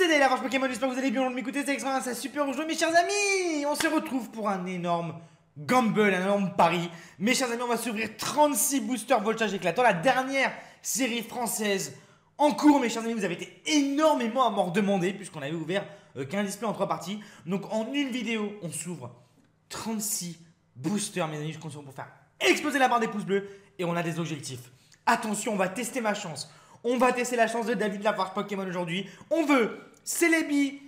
C'est la Forge Pokémon, j'espère que vous allez bien, de m'écouter, c'est extrêmement ça super aujourd'hui mes chers amis. On se retrouve pour un énorme gamble, un énorme pari. Mes chers amis, on va s'ouvrir 36 boosters voltage éclatant, la dernière série française en cours. Mes chers amis, vous avez été énormément à m'en redemander puisqu'on avait ouvert qu'un display en 3 parties. Donc en une vidéo, on s'ouvre 36 boosters mes amis, je compte sur vous pour faire exploser la barre des pouces bleus. Et on a des objectifs. Attention, on va tester ma chance. On va tester la chance de David la Forge Pokémon aujourd'hui. On veut Celebi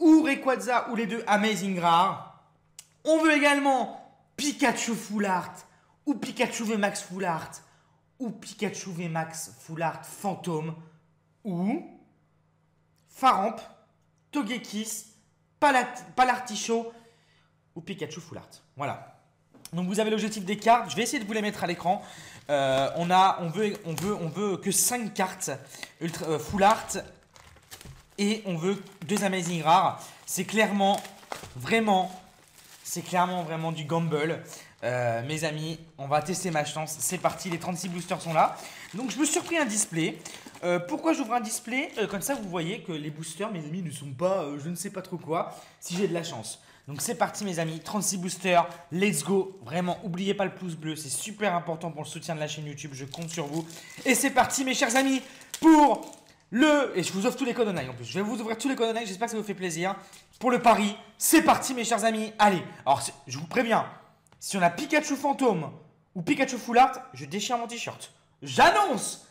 ou Rayquaza ou les deux Amazing Rare. On veut également Pikachu Full Art ou Pikachu VMAX Full Art ou Pikachu VMAX Full Art Fantôme ou Faramp, Togekiss, Palartichaut ou Pikachu Full Art. Voilà. Donc vous avez l'objectif des cartes. Je vais essayer de vous les mettre à l'écran. On veut que 5 cartes Full Art et on veut 2 Amazing Rares. C'est clairement vraiment du gamble. Mes amis, on va tester ma chance. C'est parti, les 36 boosters sont là. Donc je me suis repris un display. Pourquoi j'ouvre un display? Comme ça vous voyez que les boosters, mes amis, ne sont pas je ne sais pas trop quoi, si j'ai de la chance. Donc c'est parti mes amis, 36 boosters, let's go. Vraiment, n'oubliez pas le pouce bleu, c'est super important pour le soutien de la chaîne YouTube, je compte sur vous. Et c'est parti mes chers amis pour le... Et je vous offre tous les codes en plus, je vais vous ouvrir tous les codes en j'espère que ça vous fait plaisir. Pour le pari, c'est parti mes chers amis. Allez, alors je vous préviens, si on a Pikachu Fantôme ou Pikachu Full Art, je déchire mon t-shirt. J'annonce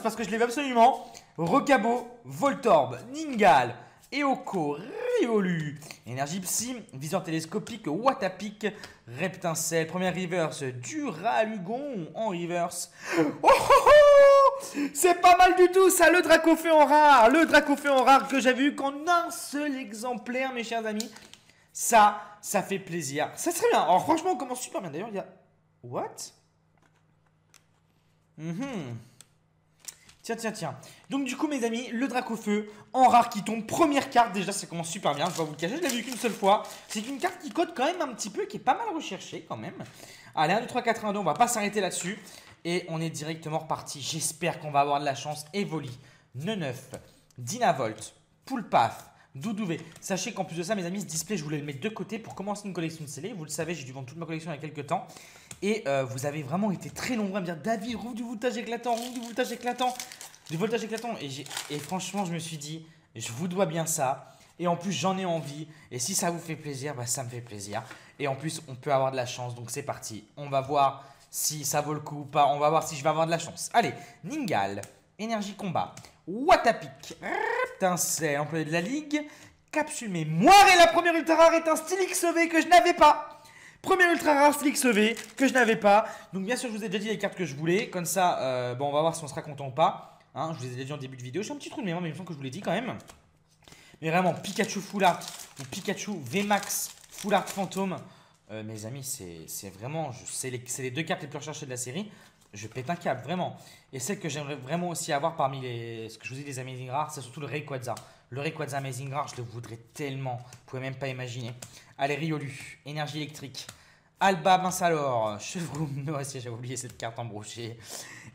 parce que je l'ai vu absolument. Recabo, Voltorb, Ningal, Eoko, Riolu, Énergie Psy, Viseur Télescopique, Watapic, Reptincelle, première reverse, Duralugon en reverse. Oh oh oh, c'est pas mal du tout ça, le Dracofeu en rare que j'avais eu qu'en un seul exemplaire mes chers amis. Ça fait plaisir, ça serait bien. Alors franchement on commence super bien d'ailleurs, il y a... What? Tiens. Donc du coup mes amis, le Dracofeu en rare qui tombe, première carte, déjà ça commence super bien, je vais vous le cacher, je l'ai vu qu'une seule fois. C'est une carte qui cote quand même un petit peu, qui est pas mal recherchée quand même. Allez, 1, 2, 3, 4, 1, 2, on va pas s'arrêter là-dessus. Et on est directement reparti, j'espère qu'on va avoir de la chance. Evoli, Neneuf, Dynavolt, Poulpaf, Doudouvé. Sachez qu'en plus de ça mes amis, ce display je voulais le mettre de côté pour commencer une collection de scellés. Vous le savez, j'ai dû vendre toute ma collection il y a quelques temps. Et vous avez vraiment été très nombreux à me dire David, rouvre du voltage éclatant, du voltage éclatant. Et franchement, je me suis dit, je vous dois bien ça. Et en plus, j'en ai envie. Et si ça vous fait plaisir, bah, ça me fait plaisir. Et en plus, on peut avoir de la chance. Donc c'est parti. On va voir si ça vaut le coup ou pas. On va voir si je vais avoir de la chance. Allez, Ningal, Énergie Combat, Watapic, Reptincelle, employé de la Ligue, Capsule Mémoire. Et la première ultra rare est un Steelix EV que je n'avais pas. Première ultra rare Steelix EV que je n'avais pas. Donc bien sûr je vous ai déjà dit les cartes que je voulais. Comme ça bon, on va voir si on sera content ou pas. Je vous ai déjà dit en début de vidéo. J'ai un petit trou de mémoire mais il me semble que je vous l'ai dit quand même. Mais vraiment Pikachu Full Art ou Pikachu VMAX Full Art Fantôme. Mes amis c'est vraiment... C'est les 2 cartes les plus recherchées de la série. Je pète un câble vraiment. Et celle que j'aimerais vraiment aussi avoir parmi ce que je vous ai dit des Amazing Rares, c'est surtout le Rayquaza. Le Rayquaza Amazing Rare, je le voudrais tellement. Vous pouvez même pas imaginer. Allez, Riolu, Énergie Électrique, Alba Minsalor, Chevroom, moi aussi j'avais oublié cette carte embrochée.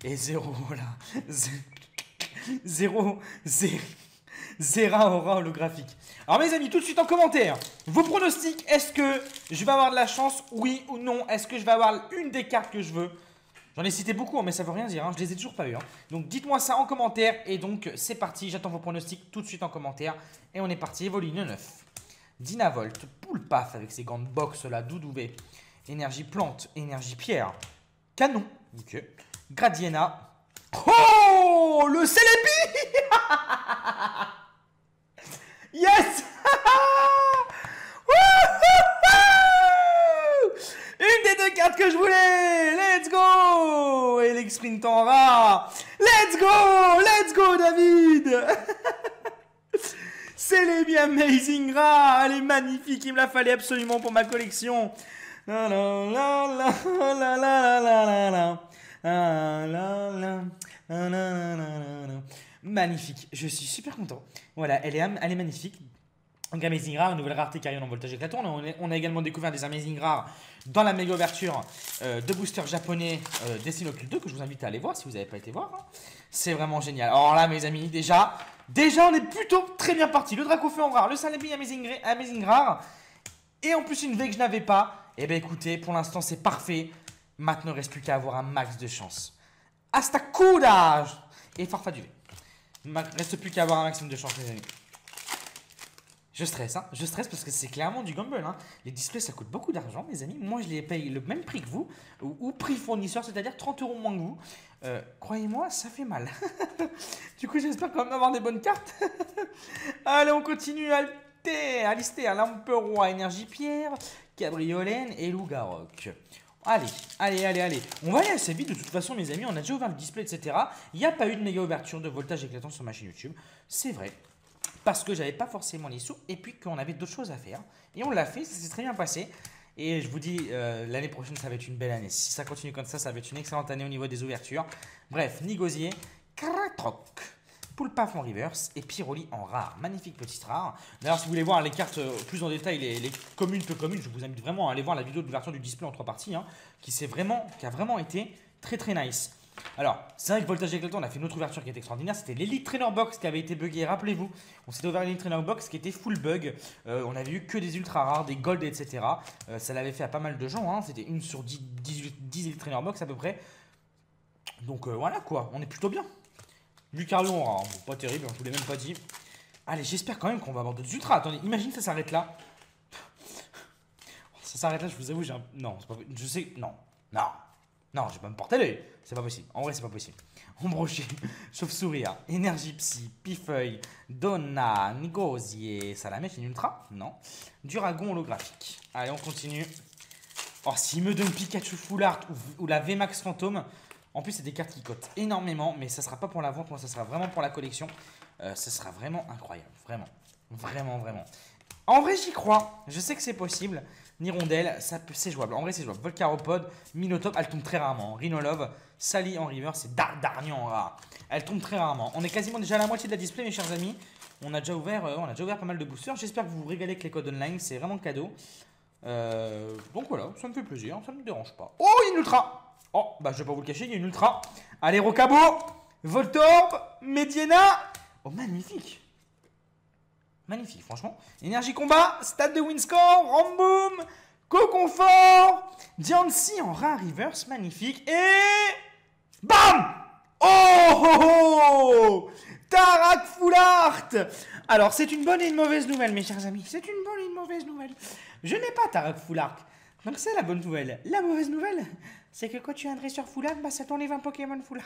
Et Zera Aura holographique. Alors mes amis, tout de suite en commentaire, vos pronostics, est-ce que je vais avoir de la chance, oui ou non? Est-ce que je vais avoir une des cartes que je veux? J'en ai cité beaucoup, mais ça veut rien dire, je les ai toujours pas eu. Donc dites-moi ça en commentaire. Et donc c'est parti, j'attends vos pronostics tout de suite en commentaire. Et on est parti, Evoli, Neneuf, Dynavolt, Poulpaf avec ses gants de boxe là, Doudouvé, Énergie Plante, Énergie Pierre, Canon, ok, Gradiena. Oh, le Celebi. Yes. Une des 2 cartes que je voulais. Let's go. Et l'exprint en rare. Let's go David. C'est les bien Amazing Rare. Elle est magnifique, il me la fallait absolument pour ma collection. La la la la la la la la la. Magnifique, je suis super content. Voilà, elle est magnifique. Donc Amazing Rare, une nouvelle rareté Carrion en voltage éclatant. On a également découvert des Amazing Rares dans la méga ouverture de booster japonais Destiny Ocult 2 que je vous invite à aller voir si vous n'avez pas été voir. C'est vraiment génial. Alors là mes amis, déjà, Déjà, on est plutôt très bien parti. Le Dracofeu en rare, le Celebi Amazing rare. Et en plus, une V que je n'avais pas. Eh bien, écoutez, pour l'instant, c'est parfait. Maintenant, il ne reste plus qu'à avoir un max de chance. Hasta courage. Et Farfa du V. Il ne reste plus qu'à avoir un maximum de chance, les amis. Je stresse, hein. Je stresse parce que c'est clairement du gamble, hein. Les displays, ça coûte beaucoup d'argent, les amis. Moi, je les paye le même prix que vous, ou prix fournisseur, c'est-à-dire 30 € moins que vous. Croyez-moi, ça fait mal. Du coup, j'espère quand même avoir des bonnes cartes. Allez, on continue. Alistair, Lamperoy, Énergie Pierre, Cabriolène et Lougaroc. Allez. On va aller assez vite de toute façon, mes amis. On a déjà ouvert le display, etc. Il n'y a pas eu de méga ouverture de voltage éclatant sur ma chaîne YouTube. C'est vrai. Parce que j'avais pas forcément les sous et puis qu'on avait d'autres choses à faire. Et on l'a fait, ça s'est très bien passé. Et je vous dis, l'année prochaine, ça va être une belle année. Si ça continue comme ça va être une excellente année au niveau des ouvertures. Bref, Nigosier, Kratroc, Poulpaf en reverse et Pyroli en rare. Magnifique petite rare. D'ailleurs, si vous voulez voir les cartes plus en détail, les communes, peu communes, je vous invite vraiment à aller voir la vidéo d'ouverture du display en 3 parties, hein, qui a vraiment été très très nice. Alors, c'est vrai que Voltage Éclatant, on a fait une autre ouverture qui était extraordinaire. C'était l'Elite Trainer Box qui avait été buggé. Rappelez-vous, on s'était ouvert l'Elite Trainer Box qui était full bug. On avait eu que des ultra rares, des gold, etc. Ça l'avait fait à pas mal de gens. Hein. C'était une sur 10 Elite Trainer Box à peu près. Donc voilà quoi, on est plutôt bien. Lucario en rare, bon, pas terrible, je vous l'ai même pas dit. Allez, j'espère quand même qu'on va avoir d'autres ultras. Attendez, imagine ça s'arrête là. Ça s'arrête là, je vous avoue, j'ai un. Non, c'est pas. Je sais. Non, je vais pas me porter l'œil. C'est pas possible. En vrai, c'est pas possible. Ombrocher, Chauve-souris, Énergie Psy, Pifeuille, Donna, Nigosier, Salamèche, une ultra? Non. Duragon holographique. Allez, on continue. Oh, s'il me donne Pikachu Full Art ou la VMAX Fantôme, en plus, c'est des cartes qui cotent énormément, mais ça sera pas pour la vente, moi, ça sera vraiment pour la collection. Ça sera vraiment incroyable. Vraiment. En vrai, j'y crois. Je sais que c'est possible. Nirondelle, c'est jouable. En vrai, c'est jouable. Volcaropode, Minotop, elle tombe très rarement. Rhinolove, Sally en river, c'est Darnian en rare. Elle tombe très rarement. On est quasiment déjà à la moitié de la display, mes chers amis. On a déjà ouvert pas mal de boosters. J'espère que vous vous régalez avec les codes online. C'est vraiment cadeau. Donc voilà, ça me fait plaisir. Ça ne me dérange pas. Oh, il y a une ultra. Oh, bah je vais pas vous le cacher, il y a une ultra. Allez, Rocabo, Voltorb, Mediena. Oh, magnifique. Magnifique, franchement. Énergie combat, stade de winscore, Ramboom, Coconfort, Diancie en rare reverse, magnifique. Et. BAM! Oh! Tarak Full Art! Alors, c'est une bonne et une mauvaise nouvelle, mes chers amis. C'est une bonne et une mauvaise nouvelle. Je n'ai pas Tarak Full Art. Donc, c'est la bonne nouvelle. La mauvaise nouvelle, c'est que quand tu as un dresseur Full Art, bah, ça t'enlève un Pokémon Full Art.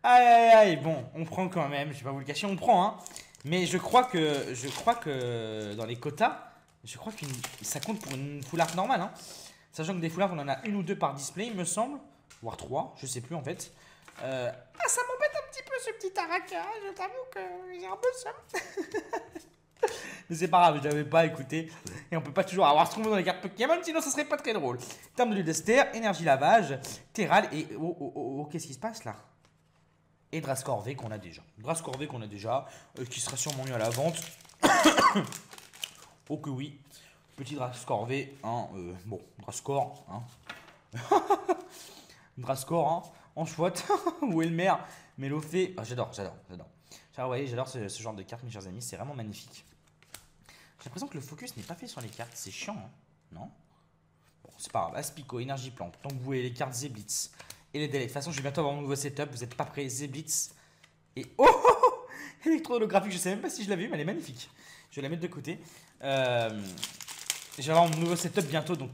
Aïe, bon, on prend quand même, je vais pas vous le cacher, on prend, hein. Mais je crois que dans les quotas, je crois que ça compte pour une full art normale, hein. Sachant que des full art, on en a une ou deux par display, il me semble, voire 3, je sais plus en fait. Ça m'embête un petit peu ce petit Tarak, hein. Je t'avoue que j'ai un peu ça. Mais c'est pas grave, je l'avais pas écouté. Et on peut pas toujours avoir ce qu'on veut dans les cartes Pokémon, sinon ça serait pas très drôle. Terme de Ludester, énergie lavage, Terral et. Oh, qu'est-ce qui se passe là? Et Drascorvé qu'on a déjà. Qui sera sûrement mis à la vente. Oh que oui. Petit Drascorvé, hein. Bon, Drascore, hein. Drascore, hein. En chouette. Ou Elmer. Mélofée. Ah, j'adore. Vous voyez, j'adore ce genre de cartes, mes chers amis. C'est vraiment magnifique. J'ai l'impression que le focus n'est pas fait sur les cartes. C'est chiant, hein. Non? Bon, c'est pas grave. Aspico, énergie plante. Donc vous voyez les cartes Zeblitz. Et les délais. De toute façon, je vais bientôt avoir mon nouveau setup. Vous n'êtes pas prêts. Zeblitz. Et oh, électro-holographique. Je sais même pas si je l'avais vu, mais elle est magnifique. Je vais la mettre de côté. Je vais avoir mon nouveau setup bientôt. Donc,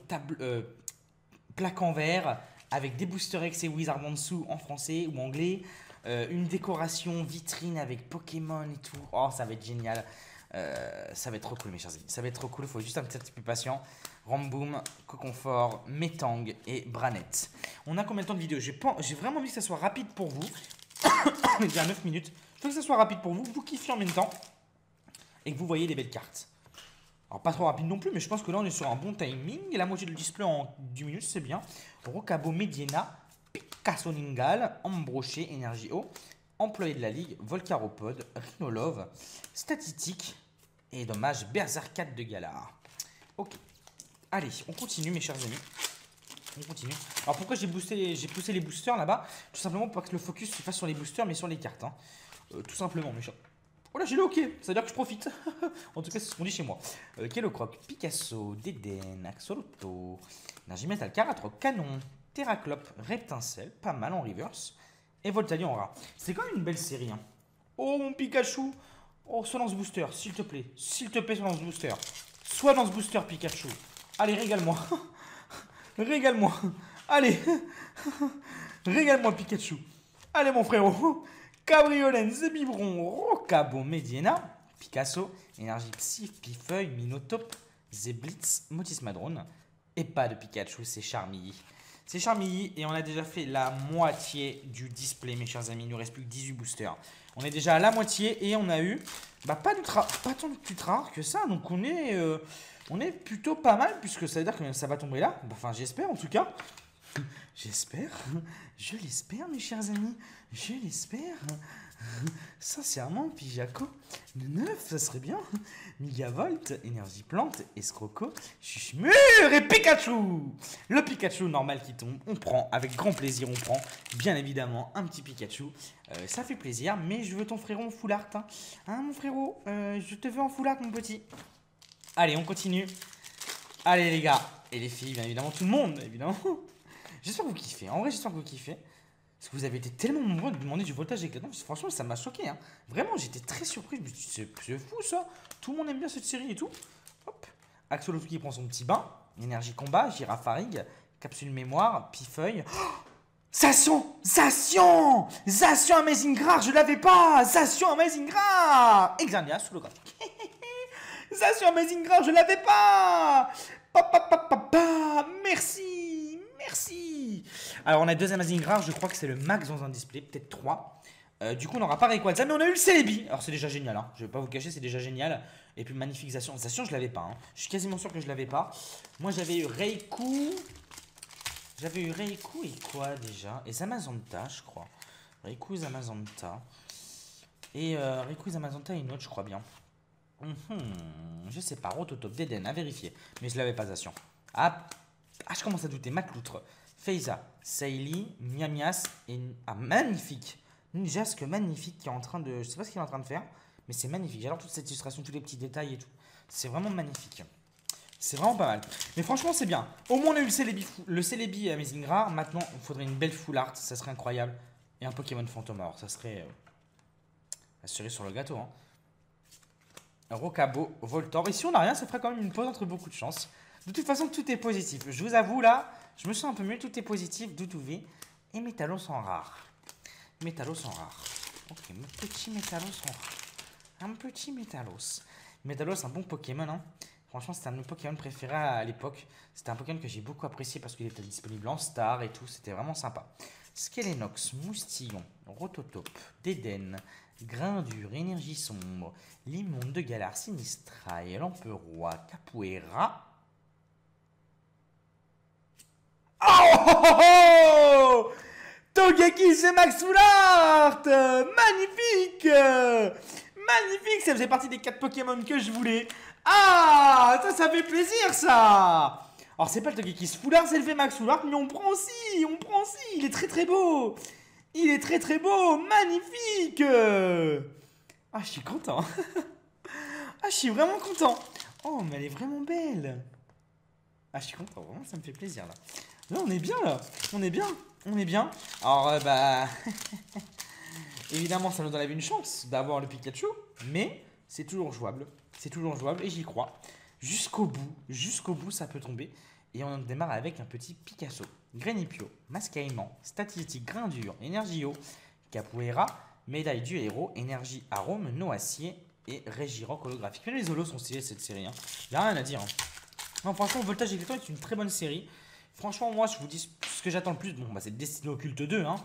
plaque en verre avec des Booster X et Wizard en dessous en français ou anglais. Une décoration vitrine avec Pokémon et tout. Oh, ça va être génial. Ça va être trop cool, mes chers amis. Ça va être trop cool. Il faut juste un petit peu patient. Ramboom, Coconfort, Metang et Branette. On a combien de temps de vidéo? J'ai vraiment envie que ça soit rapide pour vous. On est déjà à 9 minutes. Je veux que ça soit rapide pour vous. Vous kiffiez en même temps. Et que vous voyez les belles cartes. Alors, pas trop rapide non plus, mais je pense que là, on est sur un bon timing. Et la moitié du display en 10 minutes, c'est bien. Rocabo, Mediena, Picasso Ningal, Embroché, Énergie Eau, Employé de la Ligue, Volcaropode, Rhinolove, Statistique et dommage, Berserkat de Galar. Ok. Allez, on continue, mes chers amis. On continue. Alors, pourquoi j'ai poussé les boosters là-bas? Tout simplement pour que le focus se fasse sur les boosters, mais sur les cartes, hein. tout simplement, mes chers. Oh là, j'ai le ok, ça veut dire que je profite. En tout cas, c'est ce qu'on dit chez moi. Kellocroc, Picasso, Deden, Axolotl, Énergie Metal, Caratroc, Canon, Terraclope, Reptincelle, pas mal en reverse. Et Voltalion en rare. C'est quand même une belle série. Hein. Oh mon Pikachu. Oh, sois dans ce booster, s'il te plaît. S'il te plaît, sois dans ce booster. Sois dans ce booster, Pikachu. Allez, régale-moi. Régale-moi. Allez. Régale-moi, Pikachu. Allez, mon frérot. Cabriolen, Zebibron, Rocabo, Mediena, Picasso, Énergie Psy, Pifeuille, Minotope, Zeblitz, Motismadrone. Et pas de Pikachu, c'est Charmilly. C'est Charmilly et on a déjà fait la moitié du display, mes chers amis. Il nous reste plus que 18 boosters. On est déjà à la moitié et on a eu pas tant de plus rare que ça. Donc on est plutôt pas mal puisque ça veut dire que ça va tomber là. Enfin, j'espère en tout cas. J'espère. Je l'espère, mes chers amis. Je l'espère. Sincèrement, Pijaco, 9, ça serait bien. Megavolt, Énergie Plante, Escroco, Chuchemur et Pikachu. Le Pikachu normal qui tombe, on prend avec grand plaisir, on prend bien évidemment un petit Pikachu. Ça fait plaisir, mais je veux ton frérot en full art. Hein, mon frérot, je te veux en full art, mon petit. Allez, on continue. Allez, les gars, et les filles, bien évidemment, tout le monde, évidemment. J'espère que vous kiffez. En vrai, j'espère que vous kiffez. Parce que vous avez été tellement nombreux de demander du voltage éclatant. Franchement, ça m'a choqué. Hein. Vraiment, j'étais très surpris. Je me suis dit, c'est fou ça. Tout le monde aime bien cette série et tout. Hop. Axolotl qui prend son petit bain. Énergie combat, Girafarig, capsule mémoire, Pifeuille. Oh, Zacian Amazing Rare, je l'avais pas. Zacian Amazing Rare. Exarnia sous le graphique. Zacian Amazing Rare, je l'avais pas. Merci. Alors on a 2 Amazing Rares, je crois que c'est le max dans un display, peut-être 3. Du coup on n'aura pas Rayquaza, mais on a eu le Celebi. Alors c'est déjà génial, hein. Je vais pas vous cacher, c'est déjà génial. Et puis magnifique Zacian, je l'avais pas. Hein. Je suis quasiment sûr que je l'avais pas. Moi j'avais eu Raikou. J'avais eu Raikou et quoi déjà? Et Zamazenta, je crois. Raikou et Zamazenta. Et Raikou et Zamazenta et une autre, je crois bien. Je sais pas, Rototope, Deden, à vérifier. Mais je l'avais pas Zacian. Je commence à douter. Macloutre, Feiza, Saili, Miamias et magnifique. Ninjasque magnifique qui est en train de. Je sais pas ce qu'il est en train de faire, mais c'est magnifique. J'adore toute cette illustration, tous les petits détails et tout. C'est vraiment magnifique. C'est vraiment pas mal. Mais franchement, c'est bien. Au moins, on a eu le Celebi Amazing Rare. Maintenant, il faudrait une belle full art. Ça serait incroyable. Et un Pokémon Fantôme. Alors, ça serait la cerise sur le gâteau. Hein. Rocabo, Voltor. Ici, on n'a rien. Ça ferait quand même une pause entre beaucoup de chance. De toute façon, tout est positif. Je vous avoue, là, je me sens un peu mieux. Tout est positif, Doudouvé. Et Métalos en rare. Métalos en rare. Ok, mon petit Métalos en rare. Un petit Métalos. Métalos, un bon Pokémon. Hein. Franchement, c'était un de mes Pokémon préférés à l'époque. C'était un Pokémon que j'ai beaucoup apprécié parce qu'il était disponible en Star et tout. C'était vraiment sympa. Skelenox, Moustillon, Rototope, Deden, Grindure, Énergie Sombre, Limonde de Galar, Sinistrail, Lamperoi, Capoeira. Oh, Togekiss et Max Full Art. Magnifique. Magnifique. Ça faisait partie des 4 Pokémon que je voulais. Ah, ça fait plaisir ça. Alors c'est pas le Togekiss Full Art, c'est le VMAX Full Art, mais on prend aussi. Il est très beau. Magnifique. Ah, je suis content. Ah, je suis vraiment content. Oh, mais elle est vraiment belle. Ah, je suis content, vraiment, ça me fait plaisir là. Là, on est bien là. On est bien. Alors, évidemment, ça nous enlève une chance d'avoir le Pikachu, mais c'est toujours jouable. Et j'y crois. Jusqu'au bout, ça peut tomber. Et on démarre avec un petit Picasso. Grenipio, Mascaïman, Statistique, Grindure, Énergie Eau, Capoeira, Médaille du Héros, Énergie Arôme, Noacier et Régiroc holographique. Mais les holos sont stylés cette série. Hein. Il n'y a rien à dire. Hein. Non, franchement, Voltage Éclatant est une très bonne série. Franchement, moi, je vous dis ce que j'attends le plus. Bon, c'est Destiny Occulte 2, hein,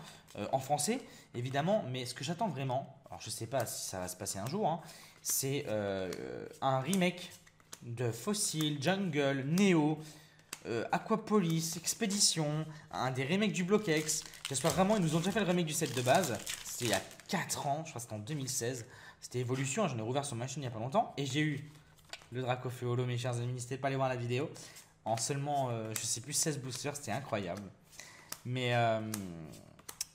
en français, évidemment. Mais ce que j'attends vraiment, alors je sais pas si ça va se passer un jour, hein, c'est un remake de Fossil, Jungle, Neo, Aquapolis, Expédition, un des remakes du Block X. J'espère vraiment, ils nous ont déjà fait le remake du set de base. C'était il y a 4 ans, je crois que c'était en 2016. C'était Evolution, j'en ai rouvert sur ma chaîne il n'y a pas longtemps. Et j'ai eu le Dracofeu, mes chers amis, n'hésitez pas à aller voir la vidéo. En seulement, je sais plus, 16 boosters, c'était incroyable. Mais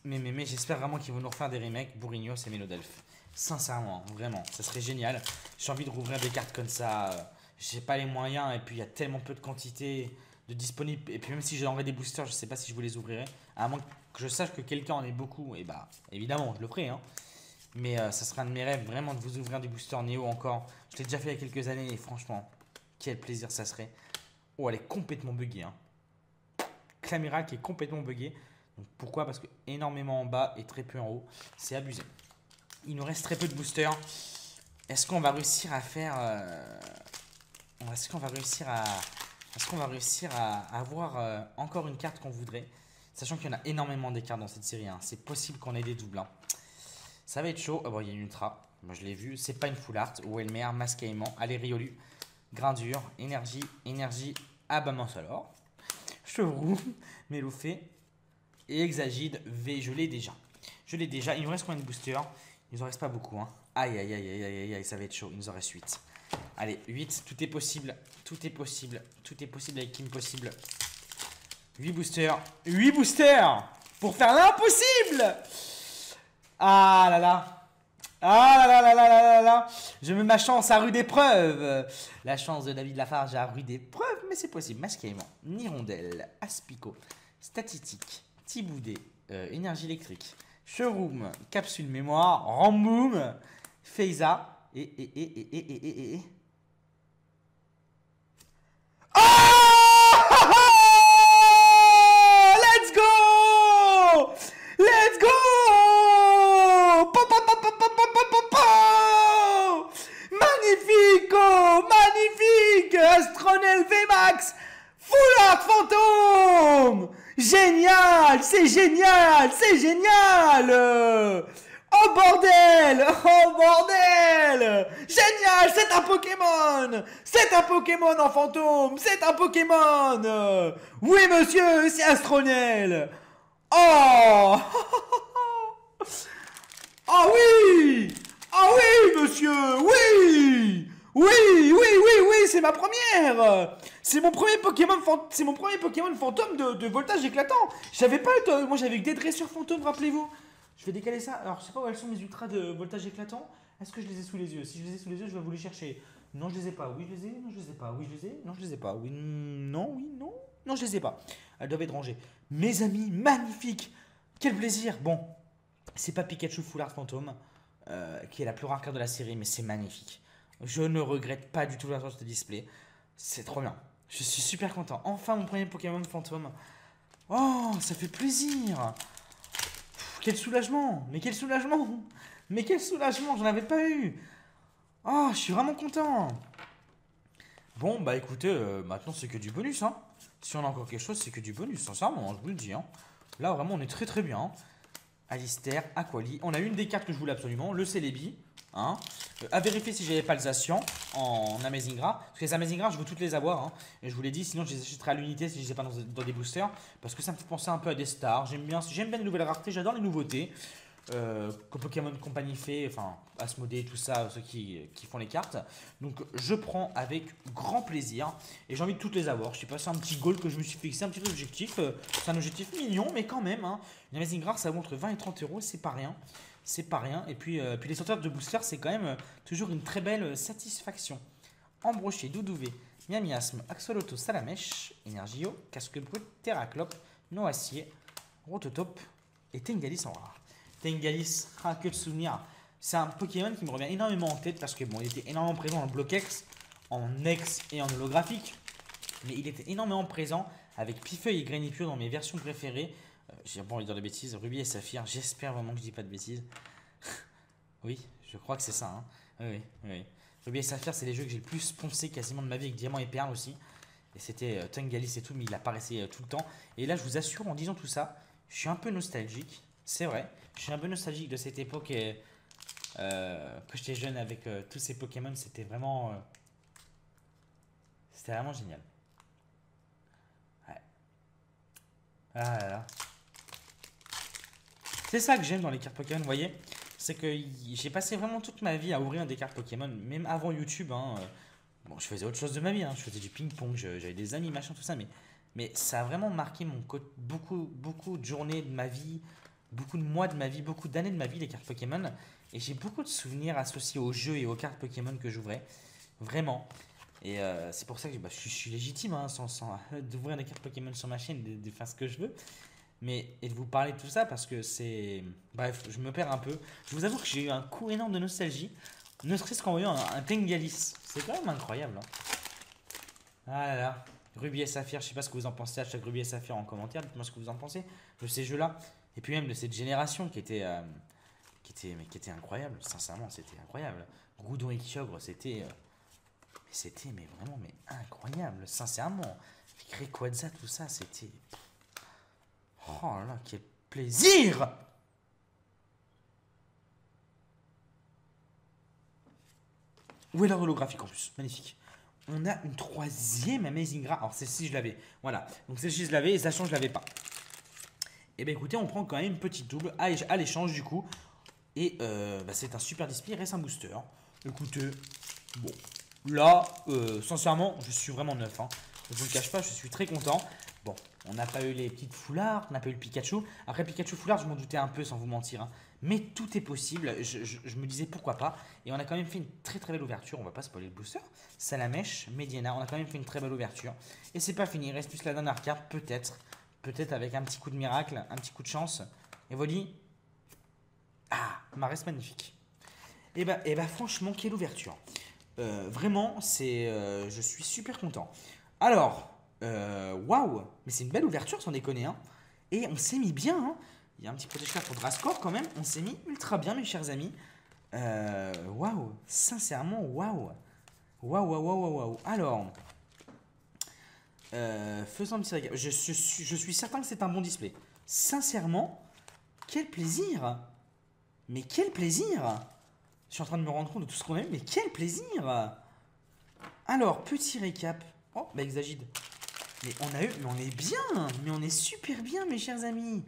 Mais j'espère vraiment qu'ils vont nous refaire des remakes, Bourignos et Mélodelph. Sincèrement, vraiment, ça serait génial. J'ai envie de rouvrir des cartes comme ça. J'ai pas les moyens et puis il y a tellement peu de quantité de disponibles. Et puis même si j'aurais des boosters, je sais pas si je vous les ouvrirai. À moins que je sache que quelqu'un en ait beaucoup, et bah évidemment, je le ferai. Hein. Mais ça serait un de mes rêves vraiment de vous ouvrir des boosters Néo encore. Je l'ai déjà fait il y a quelques années et franchement, quel plaisir ça serait. Oh, elle est complètement buggée. Hein. Clamiral qui est complètement buggée. Donc pourquoi? Parce que énormément en bas et très peu en haut. C'est abusé. Il nous reste très peu de boosters. Est-ce qu'on va réussir à faire... Est-ce qu'on va réussir à avoir encore une carte qu'on voudrait? Sachant qu'il y en a énormément des cartes dans cette série. Hein. C'est possible qu'on ait des doubles. Hein. Ça va être chaud. Oh, bon, il y a une ultra. Moi, je l'ai vu. C'est pas une full art. Welmer, masque aimant. Allez, Riolu. Grandure. Énergie. Énergie. Abamansalor. Chevroux. Méloufé. Et Exagide V. Je l'ai déjà. Il nous reste combien de boosters? Il nous en reste pas beaucoup. Hein. Aïe, aïe, aïe, aïe, aïe, aïe. Ça va être chaud. Il nous en reste 8. Allez, 8. Tout est possible. Tout est possible. Tout est possible avec Kim Possible. 8 boosters. 8 boosters pour faire l'impossible. Ah là là. Ah là là là là là là. Je mets ma chance à rude épreuve. La chance de David Lafarge à rude épreuve, mais c'est possible. Masquaimant, Nirondelle, Aspico, Statistique, Tiboudé, Énergie électrique, Showroom, Capsule mémoire, Ramboom, Feiza et... Let's go! Let's go! Magnifico! Magnifique! Astronel VMAX! Full Art Fantôme! Génial! C'est génial! C'est génial! Oh bordel! Oh bordel! Génial! C'est un Pokémon! C'est un Pokémon en fantôme! C'est un Pokémon! Oui monsieur, c'est Astronel! Oh! Ah oui! Ah oui monsieur! Oui! Oui, oui, oui, oui, c'est ma première! C'est mon premier Pokémon fantôme de voltage éclatant! J'avais pas eu... Moi j'avais eu des dresseurs fantômes, rappelez-vous! Je vais décaler ça. Alors, je sais pas où elles sont mes ultras de voltage éclatant. Est-ce que je les ai sous les yeux? Si je les ai sous les yeux, je vais vous les chercher. Non, je les ai pas. Oui, je les ai. Non, je les ai pas. Oui, je les ai. Non, je les ai pas. Oui, non, oui, non. Non, je les ai pas. Elles doivent être rangées. Mes amis, magnifique. Quel plaisir. Bon, c'est pas Pikachu Full Art Fantôme, qui est la plus rare carte de la série, mais c'est magnifique. Je ne regrette pas du tout la sorte de display. C'est trop bien. Je suis super content. Enfin, mon premier Pokémon fantôme. Oh, ça fait plaisir. Quel soulagement! Mais quel soulagement! Mais quel soulagement! J'en avais pas eu! Oh, je suis vraiment content! Bon, bah écoutez, maintenant c'est que du bonus, hein. Si on a encore quelque chose, c'est que du bonus, sincèrement, je vous le dis, hein. Là, vraiment, on est très très bien. Alistair, Aquali. On a une des cartes que je voulais absolument, le Celebi. Hein. À vérifier si j'avais pas le Zacian en Amazing Gra. Parce que les Amazing Gra, je veux toutes les avoir. Hein. Et je vous l'ai dit, sinon je les achèterai à l'unité si je les ai pas dans des boosters. Parce que ça me fait penser un peu à des stars. J'aime bien les nouvelles raretés, j'adore les nouveautés. Que Pokémon Company fait, enfin Asmodée, tout ça, ceux qui font les cartes. Donc je prends avec grand plaisir. Et j'ai envie de toutes les avoir. Je sais pas, c'est un petit goal que je me suis fixé, un petit objectif. C'est un objectif mignon, mais quand même. Hein. Une Amazing Gra, ça vaut entre 20 et 30 euros, c'est pas rien. C'est pas rien. Et puis les sorteurs de booster, c'est quand même toujours une très belle satisfaction. Embroché, Doudouvé, Miamiasme, Axoloto, Salamèche, Energio, Casque Brut, Terraclope, Noacier, Rototop et Tengalis en rare. Tengalis, que de souvenirs. C'est un Pokémon qui me revient énormément en tête parce que bon, il était énormément présent dans le Bloquex, en X et en holographique. Mais il était énormément présent avec Pifeuille et Granipio dans mes versions préférées. J'ai pas envie de dire de bêtises. Ruby et Saphir, j'espère vraiment que je dis pas de bêtises. Oui, je crois que c'est ça. Hein. Oui, oui. Ruby et Saphir, c'est les jeux que j'ai le plus poncé quasiment de ma vie avec Diamant et Perle aussi. Et c'était Tungalis et tout, mais il apparaissait tout le temps. Et là, je vous assure, en disant tout ça, je suis un peu nostalgique. C'est vrai, je suis un peu nostalgique de cette époque que j'étais jeune avec tous ces Pokémon. C'était vraiment génial. Ouais. Ah là là. C'est ça que j'aime dans les cartes Pokémon, vous voyez. C'est que j'ai passé vraiment toute ma vie à ouvrir des cartes Pokémon, même avant YouTube. Hein. Bon, je faisais autre chose de ma vie, hein. Je faisais du ping-pong, j'avais des amis, machin, tout ça. Mais ça a vraiment marqué beaucoup de journées de ma vie. beaucoup de mois de ma vie, beaucoup d'années de ma vie, les cartes Pokémon. Et j'ai beaucoup de souvenirs associés aux jeux et aux cartes Pokémon que j'ouvrais. Vraiment. Et c'est pour ça que je suis légitime hein, d'ouvrir des cartes Pokémon sur ma chaîne, de faire ce que je veux. Mais, et de vous parler de tout ça parce que c'est. Bref, je me perds un peu. Je vous avoue que j'ai eu un coup énorme de nostalgie. Ne serait-ce qu'en voyant un Tengalis. C'est quand même incroyable. Hein. Ah là là. Ruby et Saphir, je sais pas ce que vous en pensez. Hashtag Ruby et Saphir en commentaire. Dites-moi ce que vous en pensez de ces jeux-là. Et puis même de cette génération qui était incroyable. Sincèrement, c'était incroyable. Groudon et Kyogre, c'était mais vraiment mais incroyable. Sincèrement. Rayquaza, tout ça, c'était. Oh là là, quel plaisir! Où est l'art holographique en plus? Magnifique. On a une troisième Amazing Rare. Alors celle-ci je l'avais. Voilà. Donc celle-ci je l'avais et sachant je l'avais pas. Et bien écoutez, on prend quand même une petite double à l'échange du coup. Et c'est un super display, il reste un booster. Écoutez, bon. Là, sincèrement, je suis vraiment neuf. Hein. Je ne vous le cache pas, je suis très content. Bon, on n'a pas eu les petites foulards, on n'a pas eu le Pikachu. Après, Pikachu foulard, je m'en doutais un peu sans vous mentir. Hein. Mais tout est possible. Je me disais pourquoi pas. Et on a quand même fait une très très belle ouverture. On va pas spoiler le booster. Salamèche, Mediana. On a quand même fait une très belle ouverture. Et c'est pas fini. Il reste plus la dernière carte. Peut-être. Peut-être avec un petit coup de miracle, un petit coup de chance. Et voilà. Ah, ma reste magnifique. Et bah franchement, quelle ouverture. Vraiment, je suis super content. Alors, waouh, mais c'est une belle ouverture sans déconner. Hein. Et on s'est mis bien. Hein. Il y a un petit protège-carte pour Drascore quand même. On s'est mis ultra bien, mes chers amis. Waouh, sincèrement, waouh. Waouh, waouh, waouh, waouh. Alors, faisons un petit récap. Je suis certain que c'est un bon display. Sincèrement, quel plaisir. Mais quel plaisir. Je suis en train de me rendre compte de tout ce qu'on a eu, mais quel plaisir. Alors, petit récap. Oh, bah Exagide. Mais on est bien. Mais on est super bien, mes chers amis.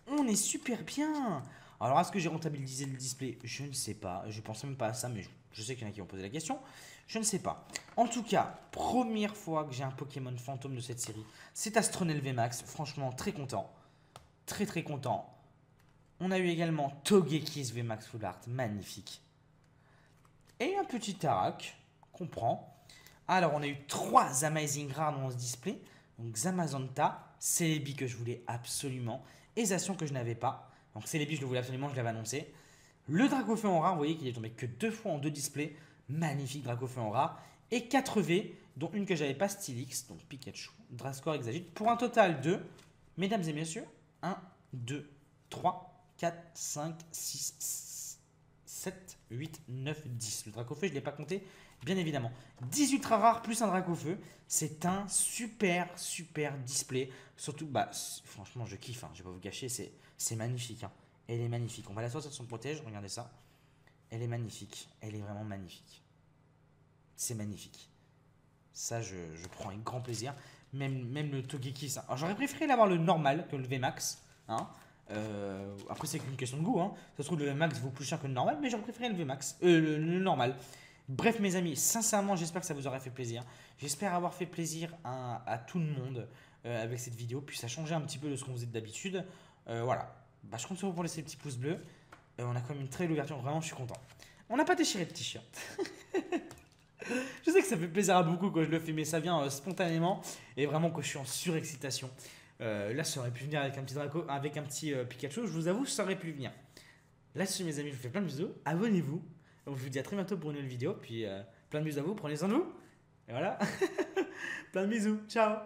On est super bien. Alors, est-ce que j'ai rentabilisé le display? Je ne sais pas. Je pense même pas à ça, mais je sais qu'il y en a qui ont posé la question. Je ne sais pas. En tout cas, première fois que j'ai un Pokémon fantôme de cette série, c'est Astronel VMAX. Franchement, très content. Très très content. On a eu également Togekiss VMAX Full Art. Magnifique. Et un petit Tarak qu'on prend. Alors, on a eu 3 Amazing Rares dans ce display. Donc, Zamazenta, Celebi que je voulais absolument, et Zacian que je n'avais pas. Donc, Celebi, je le voulais absolument, je l'avais annoncé. Le Dracofeu en rare, vous voyez qu'il est tombé que 2 fois en 2 displays. Magnifique Dracofeu en rare. Et 4 V, dont une que j'avais pas, Stylix, donc Pikachu, Drascore, Exagite. Pour un total de, mesdames et messieurs, 1, 2, 3, 4, 5, 6, 7, 8, 9, 10. Le Dracofeu, je ne l'ai pas compté, bien évidemment. 10 ultra rares plus un Dracofeu. C'est un super, super display. Surtout, franchement, je kiffe. Hein, je ne vais pas vous cacher, c'est magnifique. Hein. Elle est magnifique. On va la sortir de son protège. Regardez ça. Elle est magnifique. Elle est vraiment magnifique. C'est magnifique. Ça, je prends avec grand plaisir. Même le Togekiss. Alors, j'aurais préféré l'avoir le normal que le VMAX. Hein. Après, c'est qu'une question de goût. Hein. Ça se trouve, le VMAX vaut plus cher que le normal, mais j'aurais préféré le VMAX. Le normal. Bref, mes amis, sincèrement, j'espère que ça vous aura fait plaisir. J'espère avoir fait plaisir à tout le monde avec cette vidéo. Puis, ça a changé un petit peu de ce qu'on faisait d'habitude. Voilà. Je compte sur vous pour laisser le petit pouce bleu. On a quand même une très belle ouverture. Vraiment, je suis content. On n'a pas déchiré de t-shirt. Je sais que ça fait plaisir à beaucoup quand je le fais, mais ça vient spontanément. Et vraiment, quand je suis en surexcitation. Là, ça aurait pu venir avec un petit avec un petit Pikachu. Je vous avoue, ça aurait pu venir. Là-dessus, mes amis, je vous fais plein de bisous. Abonnez-vous. Donc, je vous dis à très bientôt pour une nouvelle vidéo. Puis, plein de bisous à vous. Prenez soin de vous. Et voilà. Plein de bisous. Ciao.